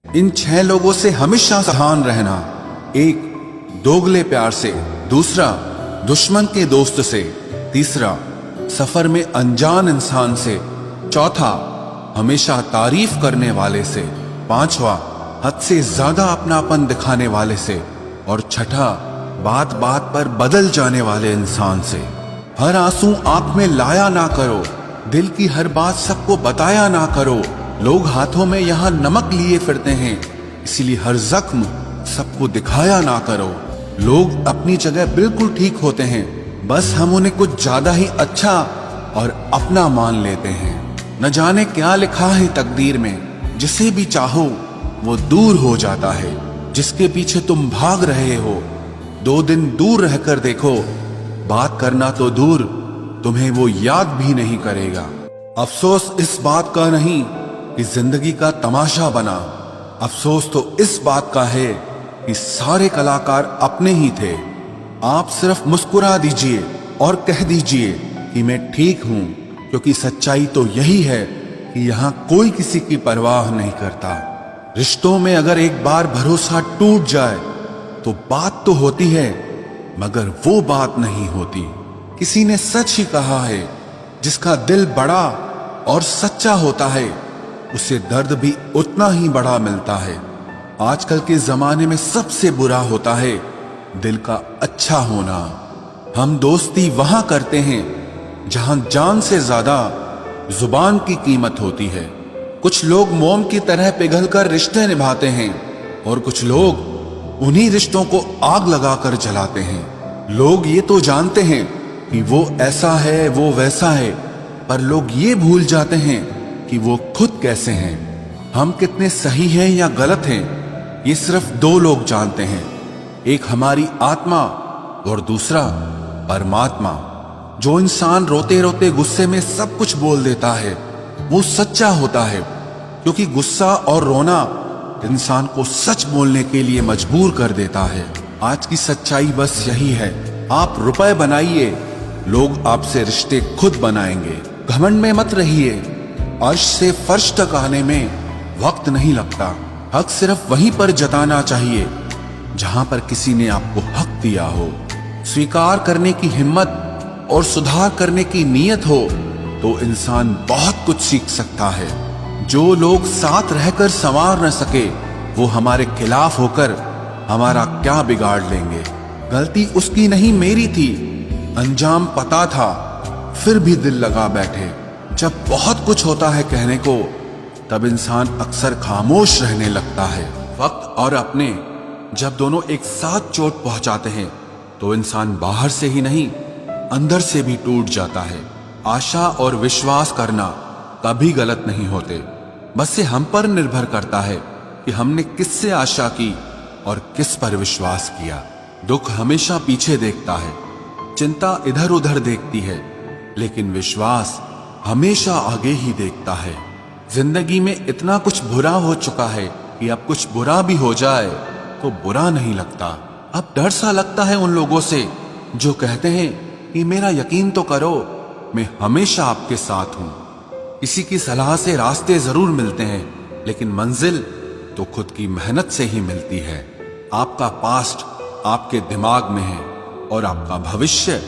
इन 6 लोगों से हमेशा सावधान रहना। एक, दोगले प्यार से। दूसरा, दुश्मन के दोस्त से। तीसरा, सफर में अनजान इंसान से। चौथा, हमेशा तारीफ करने वाले से। पांचवा, हद से ज्यादा अपनापन दिखाने वाले से। और छठा, बात बात पर बदल जाने वाले इंसान से। हर आंसू आंख में लाया ना करो, दिल की हर बात सबको बताया ना करो। लोग हाथों में यहाँ नमक लिए फिरते हैं, इसीलिए हर जख्म सबको दिखाया ना करो। लोग अपनी जगह बिल्कुल ठीक होते हैं, बस हम उन्हें कुछ ज्यादा ही अच्छा और अपना मान लेते हैं। न जाने क्या लिखा है तकदीर में, जिसे भी चाहो वो दूर हो जाता है। जिसके पीछे तुम भाग रहे हो, 2 दिन दूर रहकर देखो, बात करना तो दूर, तुम्हें वो याद भी नहीं करेगा। अफसोस इस बात का नहीं कि जिंदगी का तमाशा बना, अफसोस तो इस बात का है कि सारे कलाकार अपने ही थे। आप सिर्फ मुस्कुरा दीजिए और कह दीजिए कि मैं ठीक हूं, क्योंकि सच्चाई तो यही है कि यहां कोई किसी की परवाह नहीं करता। रिश्तों में अगर एक बार भरोसा टूट जाए तो बात तो होती है, मगर वो बात नहीं होती। किसी ने सच ही कहा है, जिसका दिल बड़ा और सच्चा होता है, उसे दर्द भी उतना ही बड़ा मिलता है। आजकल के जमाने में सबसे बुरा होता है दिल का अच्छा होना। हम दोस्ती वहां करते हैं जहां जान से ज्यादा जुबान की कीमत होती है। कुछ लोग मोम की तरह पिघलकर रिश्ते निभाते हैं और कुछ लोग उन्हीं रिश्तों को आग लगाकर जलाते हैं। लोग ये तो जानते हैं कि वो ऐसा है, वो वैसा है, पर लोग ये भूल जाते हैं कि वो खुद कैसे हैं। हम कितने सही हैं या गलत हैं, ये सिर्फ 2 लोग जानते हैं। एक हमारी आत्मा और दूसरा परमात्मा। जो इंसान रोते रोते गुस्से में सब कुछ बोल देता है, वो सच्चा होता है, क्योंकि गुस्सा और रोना इंसान को सच बोलने के लिए मजबूर कर देता है। आज की सच्चाई बस यही है, आप रुपए बनाइए, लोग आपसे रिश्ते खुद बनाएंगे। घमंड में मत रहिए, अर्श से फर्श तक आने में वक्त नहीं लगता। हक सिर्फ वहीं पर जताना चाहिए जहां पर किसी ने आपको हक दिया हो। स्वीकार करने की हिम्मत और सुधार करने की नीयत हो तो इंसान बहुत कुछ सीख सकता है। जो लोग साथ रहकर संवार न सके, वो हमारे खिलाफ होकर हमारा क्या बिगाड़ लेंगे। गलती उसकी नहीं मेरी थी, अंजाम पता था फिर भी दिल लगा बैठे। जब बहुत कुछ होता है कहने को, तब इंसान अक्सर खामोश रहने लगता है। वक्त और अपने जब दोनों एक साथ चोट पहुंचाते हैं तो इंसान बाहर से ही नहीं, अंदर से भी टूट जाता है। आशा और विश्वास करना कभी गलत नहीं होते, बस ये हम पर निर्भर करता है कि हमने किससे आशा की और किस पर विश्वास किया। दुख हमेशा पीछे देखता है, चिंता इधर उधर देखती है, लेकिन विश्वास हमेशा आगे ही देखता है। जिंदगी में इतना कुछ बुरा हो चुका है कि अब कुछ बुरा भी हो जाए तो बुरा नहीं लगता। अब डर सा लगता है उन लोगों से जो कहते हैं कि मेरा यकीन तो करो, मैं हमेशा आपके साथ हूं। किसी की सलाह से रास्ते जरूर मिलते हैं, लेकिन मंजिल तो खुद की मेहनत से ही मिलती है। आपका पास्ट आपके दिमाग में है और आपका भविष्य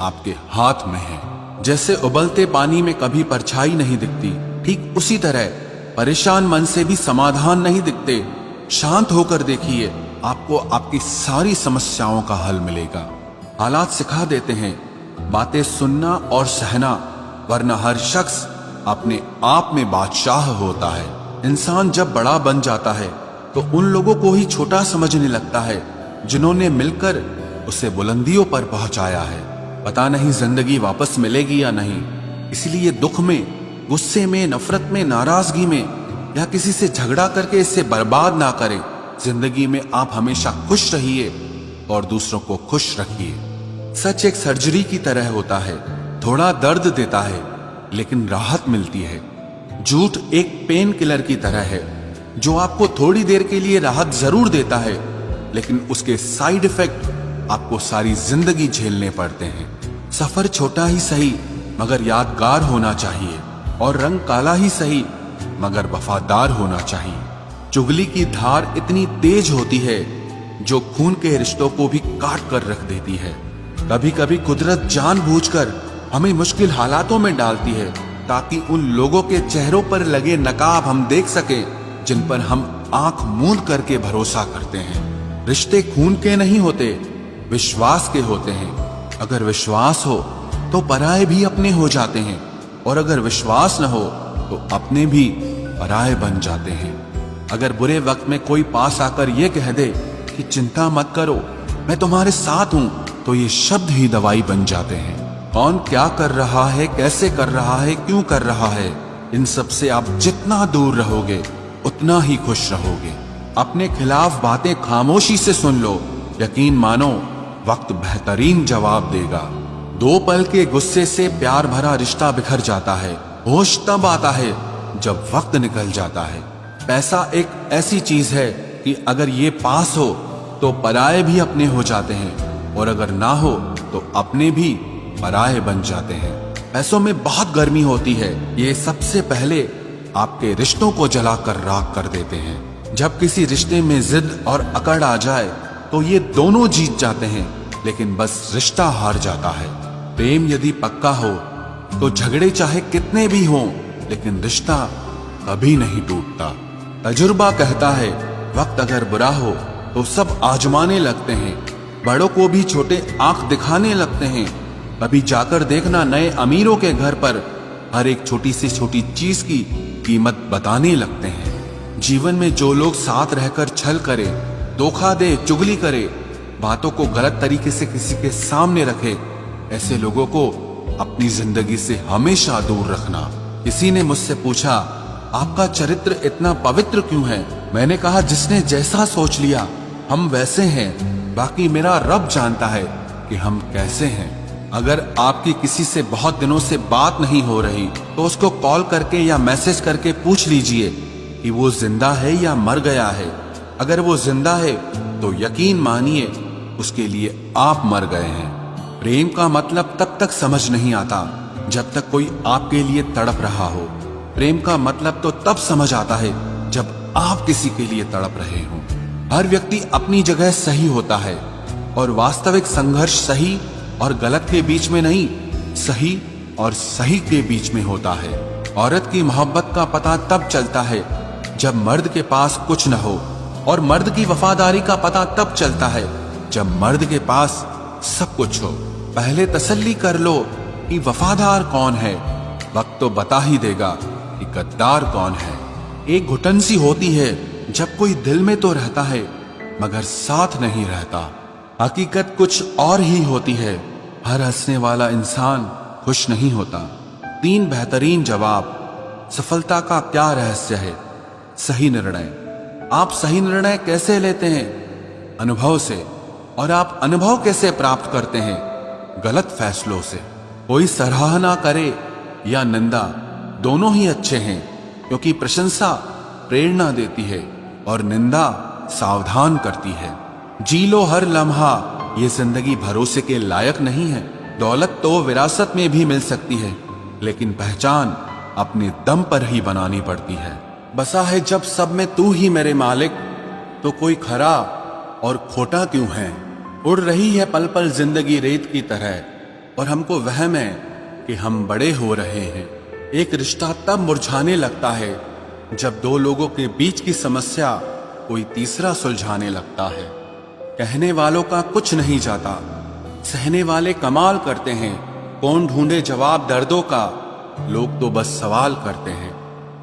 आपके हाथ में है। जैसे उबलते पानी में कभी परछाई नहीं दिखती, ठीक उसी तरह परेशान मन से भी समाधान नहीं दिखते। शांत होकर देखिए, आपको आपकी सारी समस्याओं का हल मिलेगा। हालात सिखा देते हैं बातें सुनना और सहना, वरना हर शख्स अपने आप में बादशाह होता है। इंसान जब बड़ा बन जाता है तो उन लोगों को ही छोटा समझने लगता है जिन्होंने मिलकर उसे बुलंदियों पर पहुंचाया है। पता नहीं जिंदगी वापस मिलेगी या नहीं, इसलिए दुख में, गुस्से में, नफरत में, नाराजगी में या किसी से झगड़ा करके इसे बर्बाद ना करें। जिंदगी में आप हमेशा खुश रहिए और दूसरों को खुश रखिए। सच एक सर्जरी की तरह होता है, थोड़ा दर्द देता है लेकिन राहत मिलती है। झूठ एक पेन किलर की तरह है, जो आपको थोड़ी देर के लिए राहत जरूर देता है, लेकिन उसके साइड इफेक्ट आपको सारी जिंदगी झेलने पड़ते हैं। सफर छोटा ही सही मगर यादगार होना चाहिए, और रंग काला ही सही मगर वफादार होना चाहिए। चुगली की धार इतनी तेज होती है जो खून के रिश्तों को भी काट कर रख देती है। कभी कभी कुदरत जानबूझकर हमें मुश्किल हालातों में डालती है ताकि उन लोगों के चेहरों पर लगे नकाब हम देख सकें जिन पर हम आंख मूंद करके भरोसा करते हैं। रिश्ते खून के नहीं होते, विश्वास के होते हैं। अगर विश्वास हो तो पराये भी अपने हो जाते हैं, और अगर विश्वास न हो तो अपने भी पराये बन जाते हैं। अगर बुरे वक्त में कोई पास आकर ये कह दे कि चिंता मत करो, मैं तुम्हारे साथ हूं, तो ये शब्द ही दवाई बन जाते हैं। कौन क्या कर रहा है, कैसे कर रहा है, क्यों कर रहा है, इन सब से आप जितना दूर रहोगे उतना ही खुश रहोगे। अपने खिलाफ बातें खामोशी से सुन लो, यकीन मानो वक्त बेहतरीन जवाब देगा। दो पल के गुस्से से प्यार भरा रिश्ता बिखर जाता है। होश तब आता है जब वक्त निकल जाता है। पैसा एक ऐसी चीज है कि अगर ये पास हो तो पराये भी अपने हो जाते हैं, और अगर ना हो तो अपने भी पराये बन जाते हैं। पैसों में बहुत गर्मी होती है, ये सबसे पहले आपके रिश्तों को जलाकर राख कर देते हैं। जब किसी रिश्ते में जिद और अकड़ आ जाए तो ये दोनों जीत जाते हैं, लेकिन बस रिश्ता हार जाता है। प्रेम यदि पक्का हो तो झगड़े चाहे कितने भी हों, लेकिन रिश्ता कभी नहीं टूटता। तजुर्बा कहता है वक्त अगर बुरा हो तो सब आजमाने लगते हैं, बड़ों को भी छोटे आंख दिखाने लगते हैं। कभी जाकर देखना नए अमीरों के घर पर हर एक छोटी से छोटी चीज की कीमत बताने लगते हैं। जीवन में जो लोग साथ रहकर छल करे, धोखा दे, चुगली करे, बातों को गलत तरीके से किसी के सामने रखे, ऐसे लोगों को अपनी जिंदगी से हमेशा दूर रखना। किसी ने मुझसे पूछा, आपका चरित्र इतना पवित्र क्यों है? मैंने कहा, जिसने जैसा सोच लिया हम वैसे हैं, बाकी मेरा रब जानता है कि हम कैसे हैं। अगर आपकी किसी से बहुत दिनों से बात नहीं हो रही तो उसको कॉल करके या मैसेज करके पूछ लीजिए कि वो जिंदा है या मर गया है। अगर वो जिंदा है तो यकीन मानिए उसके लिए आप मर गए हैं। प्रेम का मतलब तब तक समझ नहीं आता जब तक कोई आपके लिए तड़प रहा हो। प्रेम का मतलब तो तब समझ आता है जब आप किसी के लिए तड़प रहे हो। हर व्यक्ति अपनी जगह सही होता है, और वास्तविक संघर्ष सही और गलत के बीच में नहीं, सही और सही के बीच में होता है। औरत की मोहब्बत का पता तब चलता है जब मर्द के पास कुछ न हो, और मर्द की वफादारी का पता तब चलता है जब मर्द के पास सब कुछ हो। पहले तसल्ली कर लो कि वफादार कौन है, वक्त तो बता ही देगा कि गद्दार कौन है। एक घुटन सी होती है जब कोई दिल में तो रहता है मगर साथ नहीं रहता। हकीकत कुछ और ही होती है, हर हंसने वाला इंसान खुश नहीं होता। 3 बेहतरीन जवाब। सफलता का क्या रहस्य है? सही निर्णय। आप सही निर्णय कैसे लेते हैं? अनुभव से। और आप अनुभव कैसे प्राप्त करते हैं? गलत फैसलों से। कोई सराहना करे या निंदा, दोनों ही अच्छे हैं, क्योंकि प्रशंसा प्रेरणा देती है और निंदा सावधान करती है। जी लो हर लम्हा, ये जिंदगी भरोसे के लायक नहीं है। दौलत तो विरासत में भी मिल सकती है, लेकिन पहचान अपने दम पर ही बनानी पड़ती है। बसा है जब सब में तू ही मेरे मालिक, तो कोई खरा और खोटा क्यों है? उड़ रही है पल पल जिंदगी रेत की तरह, और हमको वहम है कि हम बड़े हो रहे हैं। एक रिश्ता तब मुरझाने लगता है जब 2 लोगों के बीच की समस्या कोई तीसरा सुलझाने लगता है। कहने वालों का कुछ नहीं जाता, सहने वाले कमाल करते हैं। कौन ढूंढे जवाब दर्दों का, लोग तो बस सवाल करते हैं।